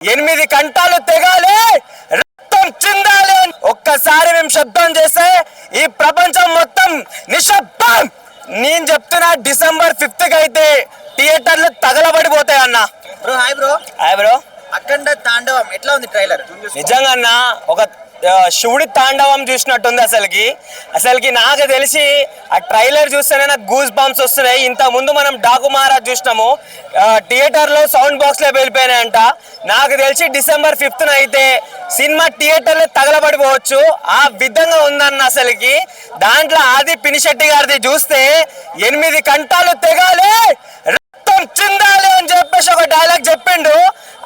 ఎనిమిది కంటాలు తెగాలి, రక్తం చిందాలి. ఒక్కసారి మేము శబ్దం చేస్తే ఈ ప్రపంచం మొత్తం నిశ్శబ్దం. నేను చెప్తున్నా, డిసెంబర్ 5th కి అయితే థియేటర్లు తగలబడిపోతాయి అన్న. Bro hi bro. Hi bro. Akhanda Thaandavam ఎట్లా ఉంది ట్రైలర్? నిజంగా అన్న, ఒక శివుడి తాండవం చూసినట్టుంది. అసలుకి నాకు తెలిసి ఆ ట్రైలర్ చూస్తేనే నాకు గూస్ బంప్స్ వస్తున్నాయి. ఇంత ముందు మనం డాకు మహారాజ్ చూసినాము, థియేటర్లో సౌండ్ బాక్స్లో వెళ్ళిపోయినాయంట. నాకు తెలిసి డిసెంబర్ 5th అయితే సినిమా థియేటర్లో తగలబడిపోవచ్చు. ఆ విధంగా ఉందన్న. అసలుకి దాంట్లో ఆది పినిశెట్టి గారిది చూస్తే 8 కంటాలు తెగాలి, రక్తం చిందాలి అని చెప్పేసి ఒక డైలాగ్ చెప్పిండు.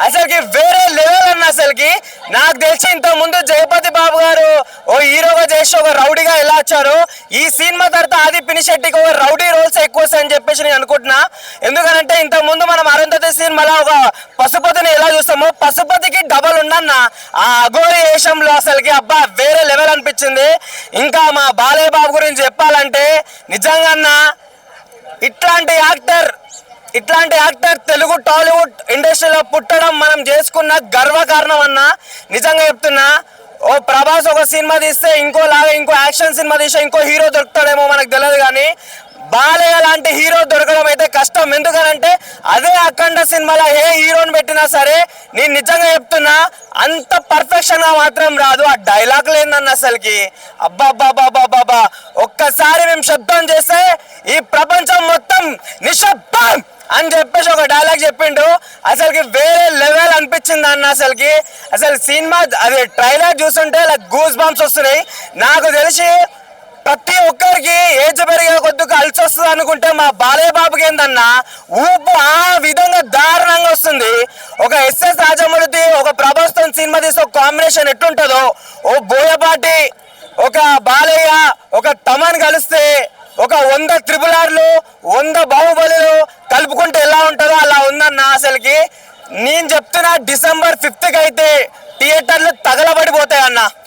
అసలుకి వేరే లెవెల్ అన్న. అసలుకి నాకు తెలిసి ఇంత ముందు జగపతి బాబు గారు ఓ హీరోగా చేసి ఒక రౌడీగా ఎలా వచ్చారు, ఈ సినిమా తర్వాత ఆది పినిశెట్టికి ఒక రౌడీ రోల్స్ ఎక్కువ అని చెప్పేసి నేను అనుకుంటున్నా. ఎందుకంటే ఇంత ముందు మనం అరుంధతి సినిమాలో ఒక పశుపతిని ఎలా చూస్తామో, పశుపతికి డబల్ ఉండన్న ఆ అఘోరి వేషంలో. అసలుకి అబ్బా వేరే లెవెల్ అనిపించింది. ఇంకా మా బాలయ్య బాబు గురించి చెప్పాలంటే నిజంగా ఇట్లాంటి యాక్టర్ తెలుగు టాలీవుడ్ ఇండస్ట్రీలో పుట్టడం మనం చేసుకున్న గర్వకారణం అన్న. నిజంగా చెప్తున్నా, ఓ ప్రభాస్ ఒక సినిమా తీస్తే ఇంకో యాక్షన్ సినిమా తీస్తే ఇంకో హీరో దొరుకుతాడేమో మనకు తెలియదు, కానీ బాలయ్య లాంటి హీరో దొరకడం అయితే కష్టం. ఎందుకనంటే అదే అఖండ సినిమాలో ఏ హీరోని పెట్టినా సరే, నేను నిజంగా చెప్తున్నా, అంత పర్ఫెక్షన్ గా మాత్రం రాదు. ఆ డైలాగ్ లేదన్న. అసలుకి అబ్బాబ్బాబ్బాబ్బా ఒక్కసారి మేము శబ్దం చేస్తే ఈ ప్రపంచం మొత్తం నిశ్శబ్దం అని చెప్పేసి ఒక డైలాగ్ చెప్పిండు. అసలుకి వేరే లెవెల్ అనిపించింది అన్న. అసలు సినిమా అది ట్రైలర్ చూస్తుంటే గూస్ బంప్స్ వస్తున్నాయి. నాకు తెలిసి ప్రతి ఒక్కరికి ఏజ్ పెరిగే కొద్దిగా కలిసి వస్తుంది అనుకుంటే, మా బాలయ్య బాబుకి ఏందన్నా ఊపు ఆ విధంగా దారుణంగా వస్తుంది. ఒక ఎస్ఎస్ రాజమౌళి ఒక ప్రభాస్తో సినిమా తీసి ఒక కాంబినేషన్ ఎట్లుంటుందో, ఓ బోయపాటి ఒక బాలయ్య ఒక తమన్ కలిస్తే ఒక 100 RRRలు 100 బాహుబలులు కలుపుకుంటే ఎలా ఉంటుందో అలా ఉందన్న. అసలుకి నేను చెప్తున్నా, డిసెంబర్ 5th కి అయితే థియేటర్లు తగలబడిపోతాయి అన్న.